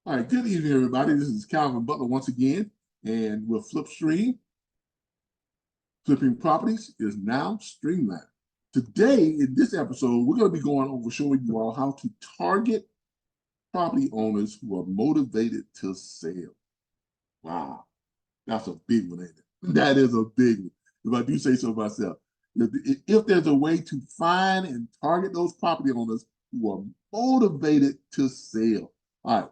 All right, good evening, everybody. This is Calvin Butler once again, and with Flipstream, flipping properties is now streamlined. Today, in this episode, we're going to be going over showing you all how to target property owners who are motivated to sell. Wow, that's a big one, ain't it? That is a big one. If I do say so myself. If there's a way to find and target those property owners who are motivated to sell. All right,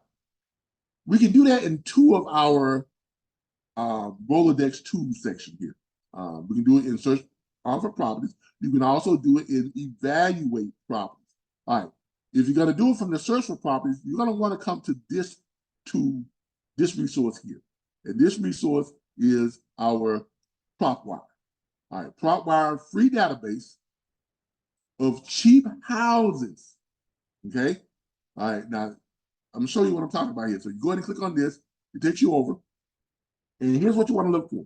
we can do that in two of our Rolodex tools section here. We can do it in search for properties. You can also do it in evaluate properties. All right. If you're going to do it from the search for properties, you're going to want to come to this resource here. And this resource is our PropWire. All right, PropWire free database of cheap houses. Okay. All right. Now, I'm going to show you what I'm talking about here. So you go ahead and click on this. It takes you over. And here's what you want to look for.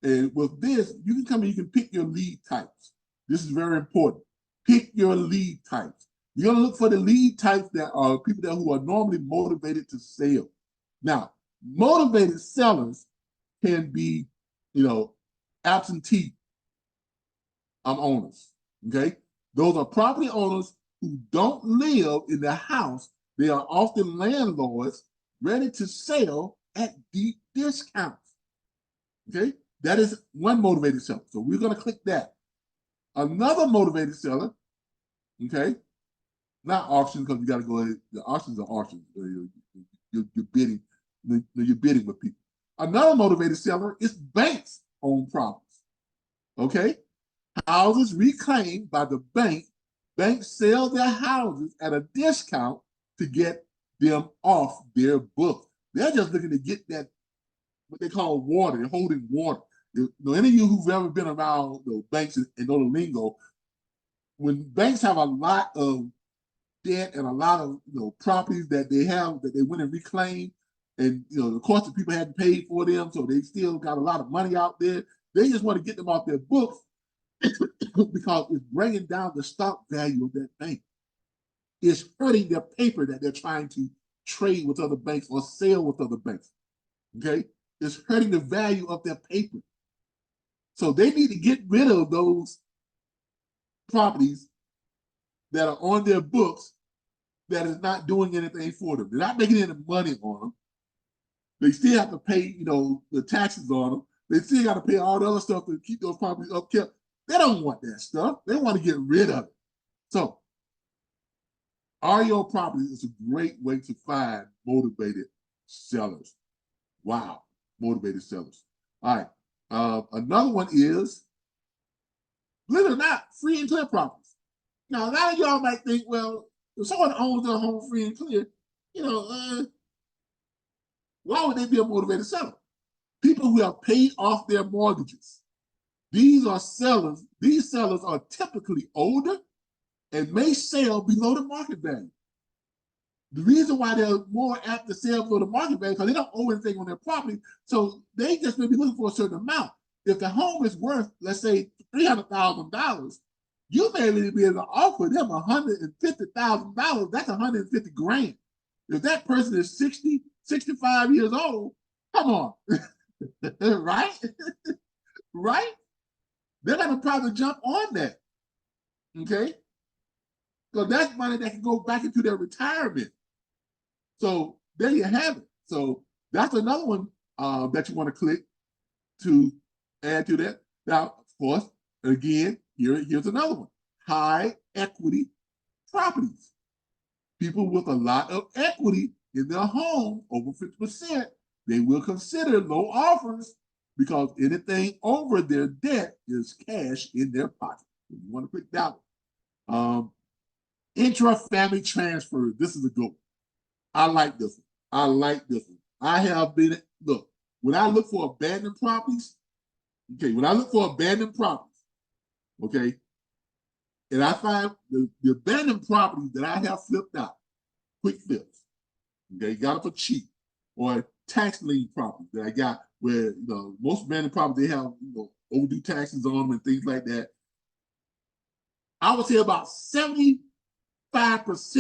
And with this, you can come and you can pick your lead types. This is very important. Pick your lead types. You're going to look for the lead types that are people who are normally motivated to sell. Now, motivated sellers can be, absentee owners. Okay, those are property owners who don't live in the house. They are often landlords ready to sell at deep discounts. Okay, that is one motivated seller. So we're going to click that. Another motivated seller, okay, not auction because you got to go ahead. The auctions are auctions. You're bidding. You're bidding with people. Another motivated seller is banks own properties. Okay, houses reclaimed by the bank. Banks sell their houses at a discount to get them off their books. They're just looking to get that what they call water. They're holding water. Any of you who've ever been around banks and know the lingo, when banks have a lot of debt and a lot of properties that they have that they went and reclaimed, and of course the people hadn't paid for them, so they still got a lot of money out there. They just want to get them off their books because it's bringing down the stock value of that bank. It's hurting their paper that they're trying to trade with other banks or sell with other banks. Okay, it's hurting the value of their paper. So they need to get rid of those properties that are on their books that is not doing anything for them. They're not making any money on them. They still have to pay, the taxes on them. They still got to pay all the other stuff to keep those properties upkept. They don't want that stuff. They want to get rid of it. So REO properties is a great way to find motivated sellers. Wow, motivated sellers. All right. Another one is, believe it or not, free and clear properties. Now, a lot of y'all might think, well, if someone owns their home free and clear, why would they be a motivated seller? People who have paid off their mortgages. These are sellers. These sellers are typically older and may sell below the market value. The reason why they're more apt to sell below the market value because they don't owe anything on their property, so they just may be looking for a certain amount. If the home is worth, let's say, $300,000, you may be able to offer them $150,000. That's $150,000. If that person is 60, 65 years old, come on, right? Right? They're going to probably jump on that. Okay? So that's money that can go back into their retirement. So there you have it. So that's another one that you want to click to add to that. Now, of course, again, here's another one. High equity properties. People with a lot of equity in their home, over 50%, they will consider low offers because anything over their debt is cash in their pocket. So you want to click that one. Intra-family transfer. This is a good one. I like this one. I have been, when I look for abandoned properties, okay, okay, and I find the abandoned properties that I have flipped out, quick flips, okay, got it for cheap, or tax lien properties that I got where, most abandoned properties, they have, overdue taxes on them and things like that. I would say about 75%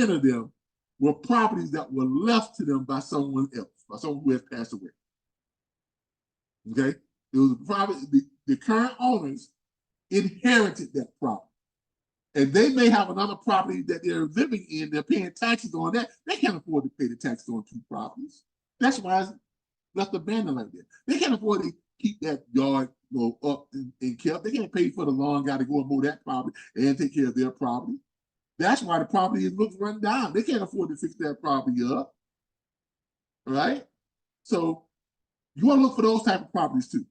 of them were properties that were left to them by someone else, by someone who has passed away. Okay? It was a property, the current owners inherited that property. And they may have another property that they're living in, they're paying taxes on that. They can't afford to pay the taxes on two properties. That's why it's left abandoned like that. They can't afford to keep that yard up and kept. They can't pay for the lawn guy to go and mow that property and take care of their property. That's why the property looks run down. They can't afford to fix that property up. Right? So you want to look for those type of properties too.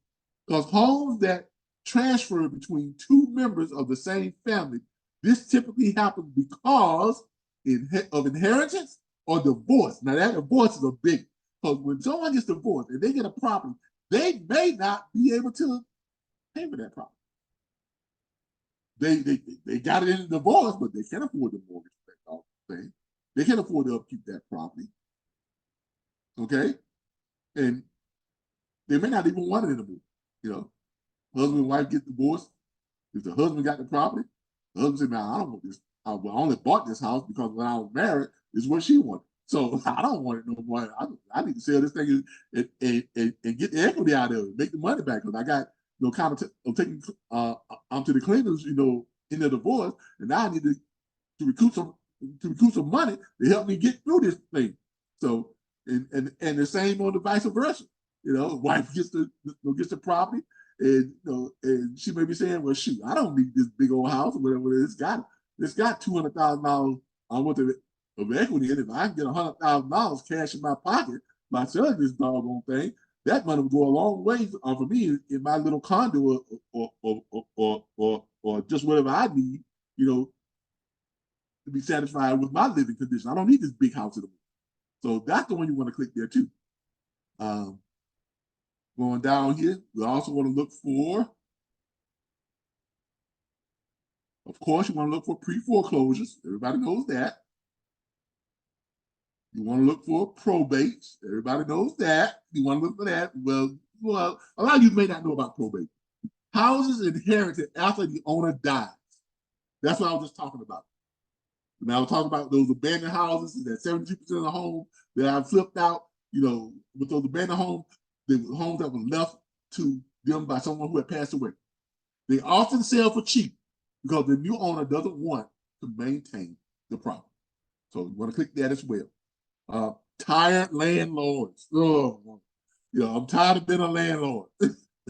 Because homes that transfer between two members of the same family, this typically happens because of inheritance or divorce. Now that divorce is a big, because when someone gets divorced and they get a property, they may not be able to pay for that property. They got it in the divorce, but they can't afford the mortgage thing. They can't afford to upkeep that property. Okay? And they may not even want it anymore. You know, husband and wife get divorced. If the husband got the property, the husband said, man, I don't want this. I only bought this house because when I was married, this is what she wanted. So I don't want it no more. I need to sell this thing and get the equity out of it, make the money back. Because I got, kind of taking to the cleaners, in the divorce, and now I need to recoup some money to help me get through this thing. So and the same on the vice versa. Wife gets the property, and and she may be saying, well, shoot, I don't need this big old house or whatever it is. It's got $200,000 worth of equity in it. If I can get $100,000 cash in my pocket by selling this doggone thing, that money would go a long way for me in my little condo or just whatever I need, to be satisfied with my living condition. I don't need this big house anymore. So that's the one you want to click there too. Going down here, we also want to look for, of course, you want to look for pre-foreclosures. Everybody knows that. You want to look for probates. Everybody knows that. You want to look for that. Well, a lot of you may not know about probate. Houses inherited after the owner dies. That's what I was just talking about. Now, we're talking about those abandoned houses, that 72% of the homes that I've flipped out, with those abandoned homes, the homes that were left to them by someone who had passed away. They often sell for cheap because the new owner doesn't want to maintain the property. So you want to click that as well. Tired landlords. Oh, I'm tired of being a landlord.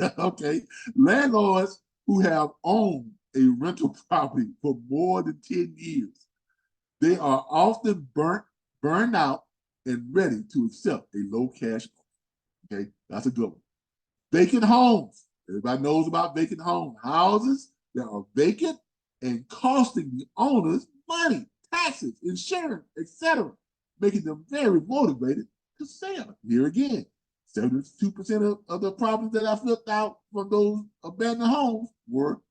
Okay. Landlords who have owned a rental property for more than 10 years. They are often burned out and ready to accept a low cash offer. Okay, that's a good one. Vacant homes. Everybody knows about vacant homes. Houses that are vacant and costing the owners money, taxes, insurance, etc., making them very motivated to sell. Here again, 72% of the properties that I flipped out from those abandoned homes were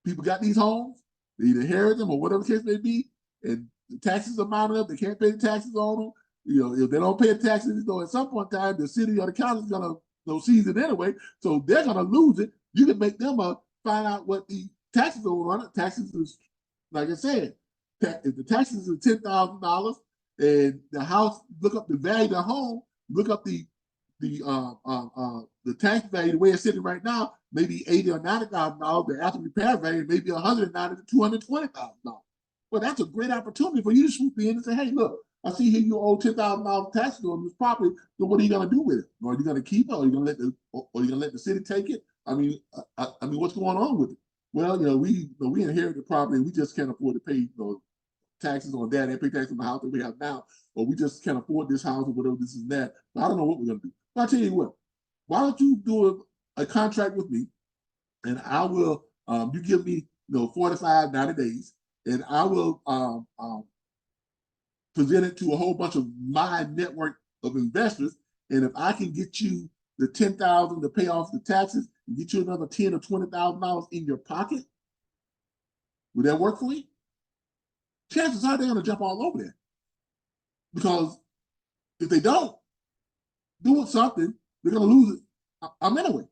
people got these homes, they either inherit them or whatever the case may be, and the taxes are mounting up, they can't pay the taxes on them. If they don't pay the taxes, at some point in time, the city or the county is going to seize it anyway, so they're going to lose it. You can make them find out what the taxes are on it. Taxes is, like I said, if the taxes are $10,000 and the house, look up the value of the home, look up the tax value, the way it's sitting right now, maybe $80,000 or $90,000. The after repair value maybe $190,000 to $220,000. Well, that's a great opportunity for you to swoop in and say, hey, look, I see here you owe $10,000 taxes on this property. So what are you going to do with it? Or are you going to keep it? Or are you going to let the city take it? I mean, what's going on with it? Well, we inherited the property. We just can't afford to pay taxes on that and pay taxes on the house that we have now, or we just can't afford this house or whatever this and that. But I don't know what we're going to do. But I'll tell you what, why don't you do a contract with me, and I will, you give me 45, 90 days, and I will present it to a whole bunch of my network of investors. And if I can get you the $10,000 to pay off the taxes and get you another $10,000 or $20,000 in your pocket, would that work for you? Chances are they're going to jump all over there. Because if they don't do something, they're going to lose it. Anyway,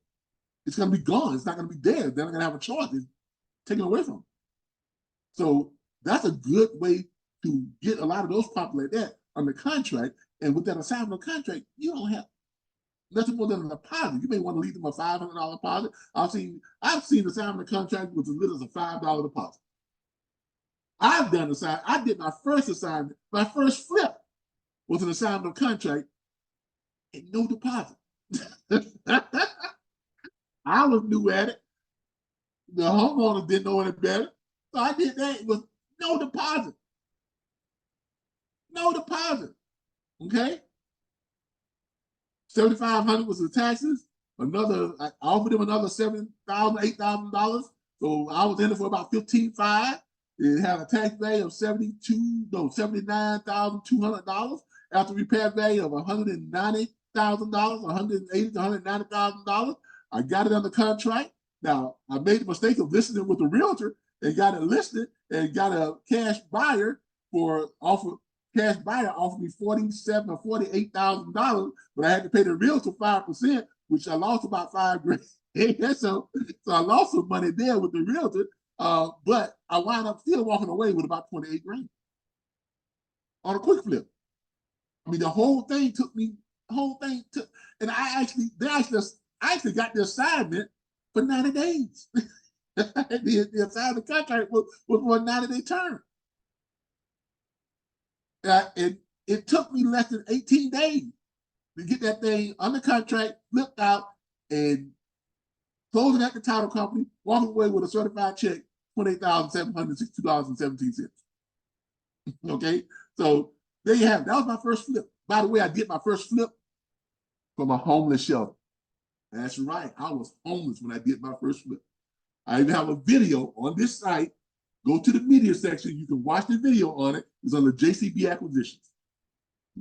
it's going to be gone. It's not going to be there. They're not going to have a choice. It's taken away from them. So that's a good way to get a lot of those properties like that under contract. And with that assignment contract, you don't have nothing more than a deposit. You may want to leave them a $500 deposit. I've seen assignment contract with as little as a $5 deposit. I did my first assignment, my first flip was an assignment contract and no deposit. I was new at it. The homeowner didn't know any better. So I did that with no deposit. No deposit. Okay? $7,500 was the taxes. I offered them another $7,000, $8,000. So I was in it for about $15,500. It had a tax value of $79,200 after repair value of $190,000, $180,000 to $190,000. I got it under contract. Now I made the mistake of listing it with a realtor and got it listed and got a cash buyer offered me $47,000 or $48,000, but I had to pay the realtor 5%, which I lost about $5,000. so I lost some money there with the realtor. But I wound up still walking away with about $28,000 on a quick flip. I mean, the whole thing took, and I actually got the assignment for 90 days. the assignment contract was for a 90-day term. It took me less than 18 days to get that thing under contract, flipped out, and closing at the title company, walking away with a certified check, $28,762.17. Okay, so there you have it. That was my first flip. By the way, I did my first flip from a homeless shelter. That's right, I was homeless when I did my first flip. I even have a video on this site. Go to the media section. You can watch the video on it. It's on the JCB acquisitions.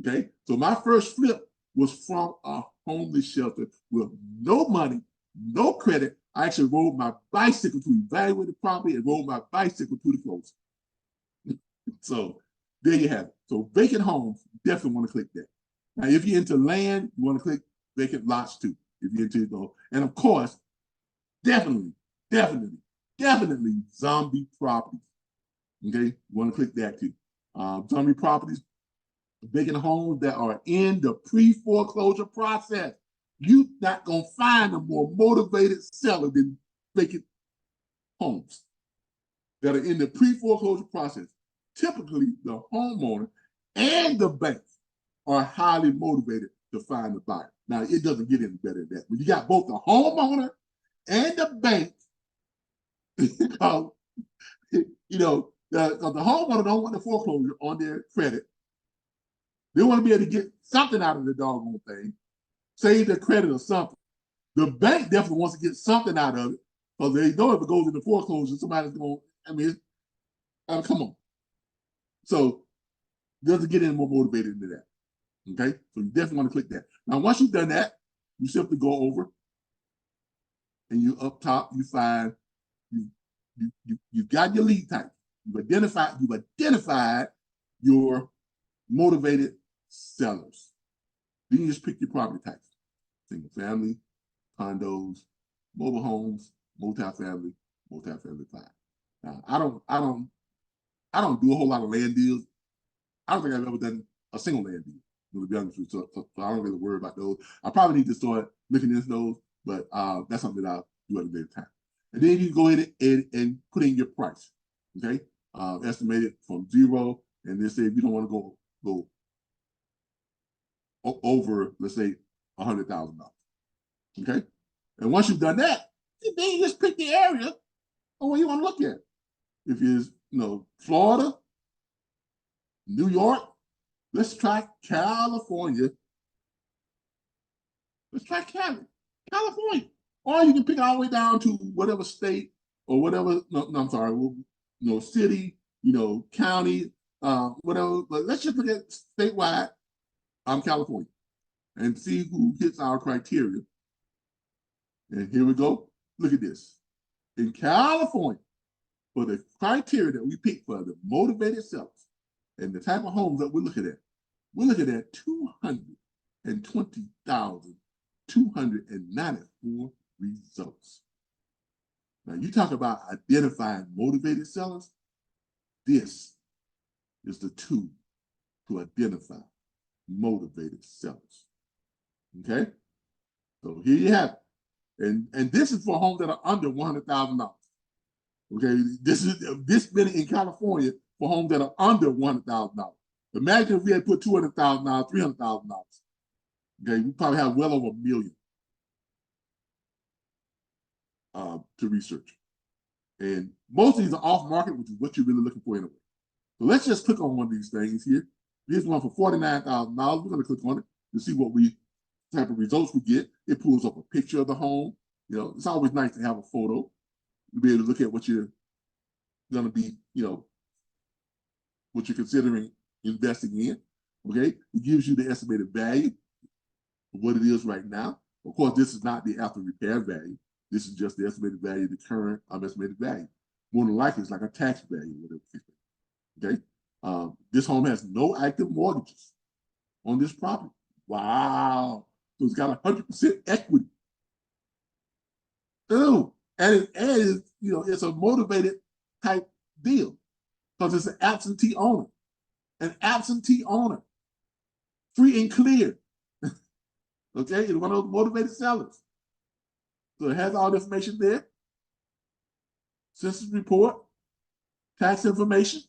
Okay, so my first flip was from a homeless shelter with no money, no credit. I actually rode my bicycle to evaluate the property and rode my bicycle to the closing. So there you have it. So vacant homes, definitely want to click that. Now, if you're into land, you want to click vacant lots too. If you're into it, and of course, definitely zombie properties. Okay, you want to click that too. Zombie properties, vacant homes that are in the pre-foreclosure process. You're not going to find a more motivated seller than vacant homes that are in the pre-foreclosure process. Typically, the homeowner and the bank are highly motivated to find a buyer. Now, it doesn't get any better than that. When you got both the homeowner and the bank, the homeowner don't want the foreclosure on their credit. They want to be able to get something out of the doggone thing, save their credit or something. The bank definitely wants to get something out of it because they know if it goes into foreclosure, somebody's going to, come on. So it doesn't get any more motivated into that. Okay, so you definitely want to click that. Now, once you've done that, you simply go over and you up top, you find you've got your lead type. You've identified your motivated sellers. Then you just pick your property types: single family, condos, mobile homes, multifamily, multifamily flat. Now, I don't do a whole lot of land deals. I don't think I've ever done a single land deal, to be honest with you. So I don't really worry about those. I probably need to start looking into those, but that's something that I'll do at a later time. And then you go ahead and put in your price. Okay, estimated from zero, and then say if you don't want to go over, let's say, $100,000. Okay, and once you've done that, then you just pick the area on what you want to look at. If it's Florida, New York, let's try California. Let's try California. Or you can pick all the way down to whatever state or whatever, city, county, whatever. But let's just look at statewide, California, and see who hits our criteria. And here we go. Look at this. In California, for the criteria that we pick for the motivated sellers and the type of homes that we're looking at 220,294 results. Now, you talk about identifying motivated sellers. This is the tool to identify motivated sellers. Okay? So here you have it. And this is for homes that are under $100,000. Okay, this many in California for homes that are under $100,000. Imagine if we had put $200,000, $300,000. Okay, we probably have well over 1 million to research. And most of these are off market, which is what you're really looking for anyway. So let's just click on one of these things here. Here's one for $49,000. We're going to click on it to see what type of results we get. It pulls up a picture of the home. You know, it's always nice to have a photo to be able to look at what you're going to be, you know, what you're considering investing in. Okay, it gives you the estimated value of what it is right now. Of course, this is not the after repair value. This is just the estimated value, the current estimated value. More than likely, it's like a tax value, whatever. Okay, this home has no active mortgages on this property. Wow, so it's got 100% equity. Ooh, and it is, you know, it's a motivated type deal because it's an absentee owner. An absentee owner, free and clear. Okay, it's one of those motivated sellers. So it has all the information there. Census report, tax information.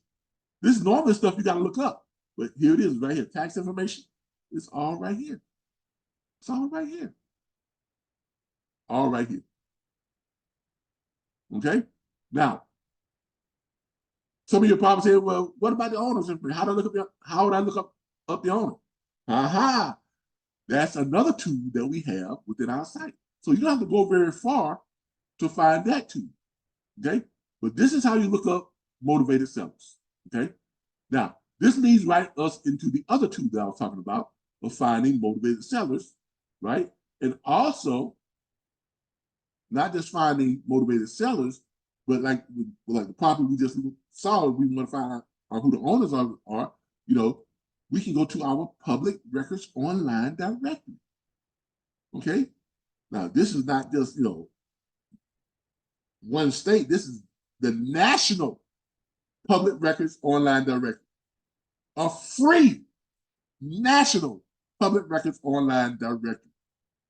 This is normal stuff you got to look up. But here it is right here. Tax information. It's all right here. It's all right here. All right here. Okay? Now, some of you probably say, well, what about the owner's information? How would I look up the owner? Aha! That's another tool that we have within our site. So you don't have to go very far to find that tool. Okay? But this is how you look up motivated sellers. Okay? Now, this leads us into the other tool that I was talking about of finding motivated sellers, right? And also, not just finding motivated sellers, but like the property we just saw, we want to find out who the owners are, you know, we can go to our public records online directory. Okay? Now, this is not just, you know, one state. This is the national public records online directory. A free national public records online directory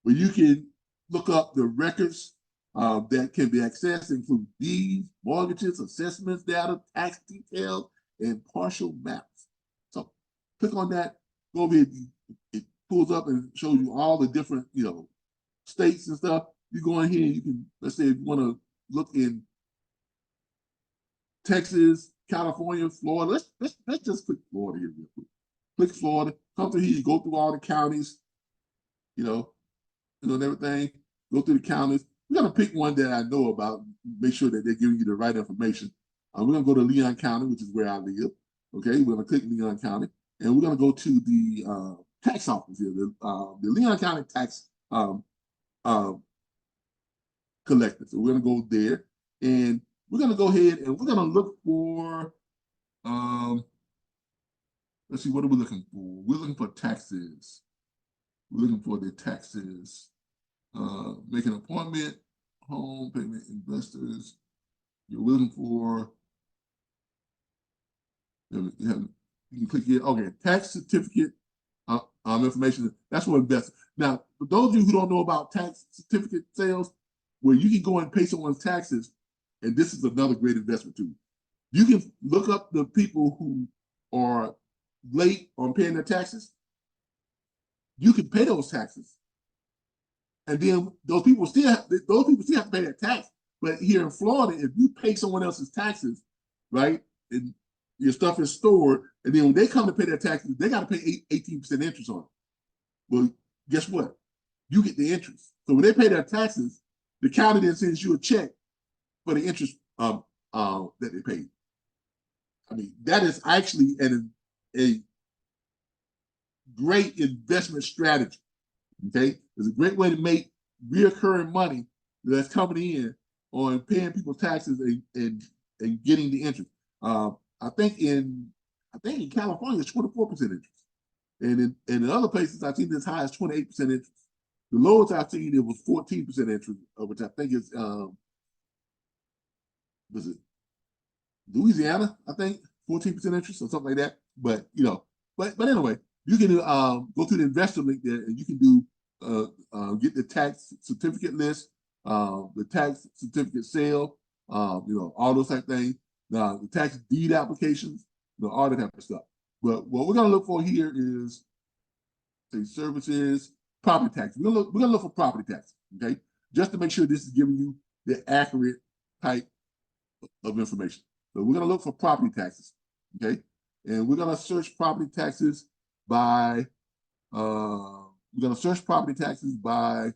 where you can look up the records that can be accessed, include deeds, mortgages, assessments, data, tax details, and partial maps. So click on that, go over here, it pulls up and shows you all the different, you know, states and stuff. You go in here, you can, let's say if you want to look in Texas, California, Florida, let's just click Florida here real quick. Click Florida, come through here, you go through all the counties, you know, and everything, go through the counties. We're going to pick one that I know about, make sure that they're giving you the right information. We're going to go to Leon County, which is where I live. Okay, we're going to click Leon County, and we're going to go to the tax office here, the Leon County tax collector. So we're going to go there, and we're going to go ahead and we're going to look for, let's see, what are we looking for? We're looking for taxes. We're looking for the taxes. Make an appointment, home payment, investors. You're looking for, you can click here. Okay, tax certificate information. That's for investors. Now, for those of you who don't know about tax certificate sales, where you can go and pay someone's taxes, and this is another great investment tool. You can look up the people who are late on paying their taxes. You can pay those taxes. And then those people still have to pay their tax. But here in Florida, if you pay someone else's taxes, right, and your stuff is stored, and then when they come to pay their taxes, they got to pay 18% interest on it. Well, guess what? You get the interest. So when they pay their taxes, the county then sends you a check for the interest that they paid. I mean, that is actually a great investment strategy. Okay, it's a great way to make reoccurring money that's coming in on paying people's taxes and getting the interest. I think in California it's 24% interest, and in other places I've seen as high as 28% interest. The lowest I've seen it was 14% interest, which I think is was it Louisiana? I think 14% interest or something like that. But but anyway, you can go to the investor link there, and you can do get the tax certificate list, the tax certificate sale, all those type of things, the tax deed applications, all that type of stuff. But what we're gonna look for here is, say, services, property tax. We're gonna look for property tax, okay? Just to make sure this is giving you the accurate type of information. So we're gonna look for property taxes, okay? And we're gonna search property taxes by we're gonna search property taxes by,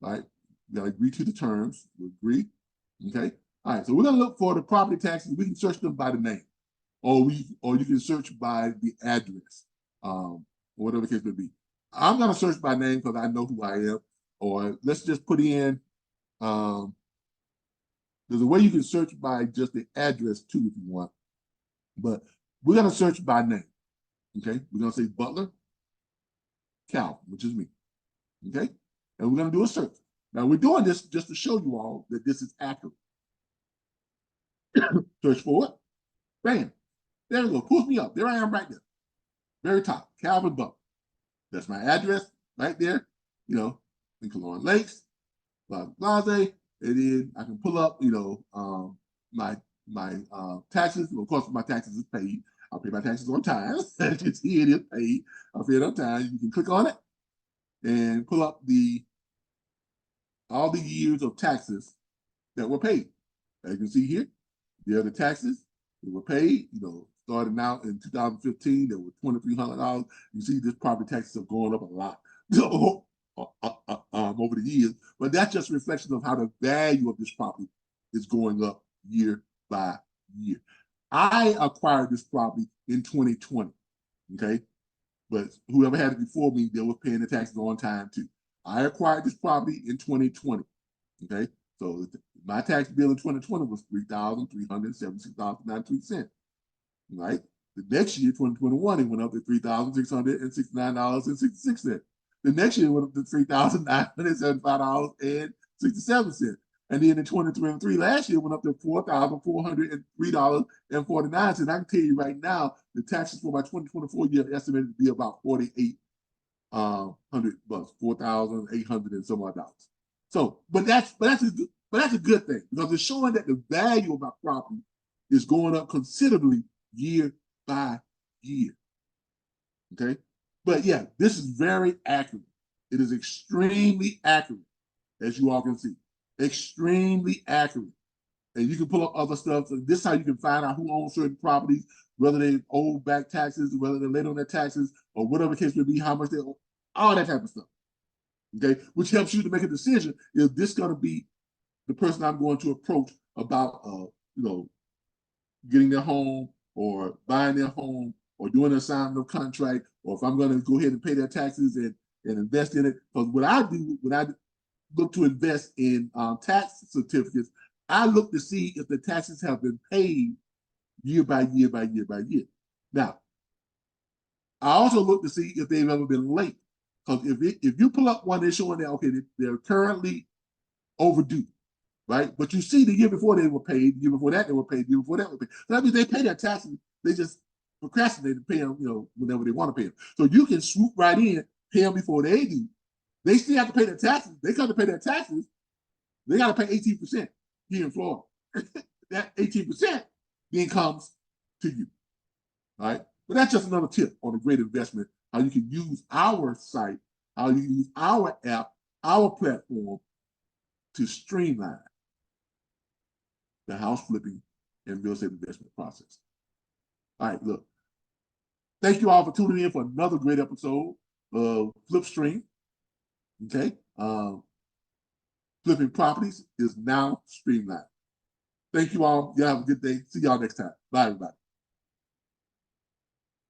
right? We gotta agree to the terms. We agree, okay? All right. So we're gonna look for the property taxes. We can search them by the name, or you can search by the address, or whatever the case may be. I'm gonna search by name because I know who I am. Or let's just put in. There's a way you can search by just the address too if you want, but we're gonna search by name. Okay, we're gonna say Butler Calvin, which is me. Okay, and we're gonna do a search. Now we're doing this just to show you all that this is accurate. Search for it. Bam. There we go. Pulls me up. There I am right there. Very top. Calvin Butler. That's my address right there. In Cologne Lakes, Blase. And then I can pull up, my taxes. Of course, my taxes is paid. I'll pay my taxes on time. As you see, it is paid. I'll pay it on time. You can click on it and pull up all the years of taxes that were paid. As you can see here, there are the taxes that were paid. Starting out in 2015, there were $2,300. You see, this property taxes have gone up a lot over the years, but that's just a reflection of how the value of this property is going up year by year. I acquired this property in 2020, okay? But whoever had it before me, they were paying the taxes on time too. I acquired this property in 2020, okay? So my tax bill in 2020 was $3,376.93, right? The next year, 2021, it went up to $3,669.66. The next year, it went up to $3,975.67. And then in 2023, last year, it went up to $4,403.49. I can tell you right now, the taxes for my 2024 year are estimated to be about $4,800, $4,800 and some odd dollars. So, but that's a good thing, because it's showing that the value of my property is going up considerably year by year. Okay, but yeah, this is very accurate. It is extremely accurate, as you all can see, extremely accurate. And you can pull up other stuff. So this is how you can find out who owns certain properties, whether they owe back taxes, whether they're late on their taxes, or whatever the case may be, how much they owe, all that type of stuff. Okay, which helps you to make a decision. Is this going to be the person I'm going to approach about, getting their home or buying their home or doing an assignment of contract, or if I'm going to go ahead and pay their taxes and invest in it? Because what I do when I look to invest in tax certificates, I look to see if the taxes have been paid year by year by year by year. Now, I also look to see if they've ever been late. Because if you pull up one, they're showing that, okay, they're currently overdue, right? But you see the year before they were paid, the year before that they were paid, the year before that were paid. So that means they pay their taxes. They just procrastinate to pay them, whenever they want to pay them. So you can swoop right in, pay them before they do. They still have to pay their taxes. They come to pay their taxes. They got to pay 18% here in Florida. That 18% then comes to you, right? But that's just another tip on a great investment, how you can use our site, how you use our app, our platform to streamline the house flipping and real estate investment process. All right, look. Thank you all for tuning in for another great episode of Flipstream. Okay. Flipping properties is now streamlined. Thank you all. Y'all have a good day. See y'all next time. Bye, everybody.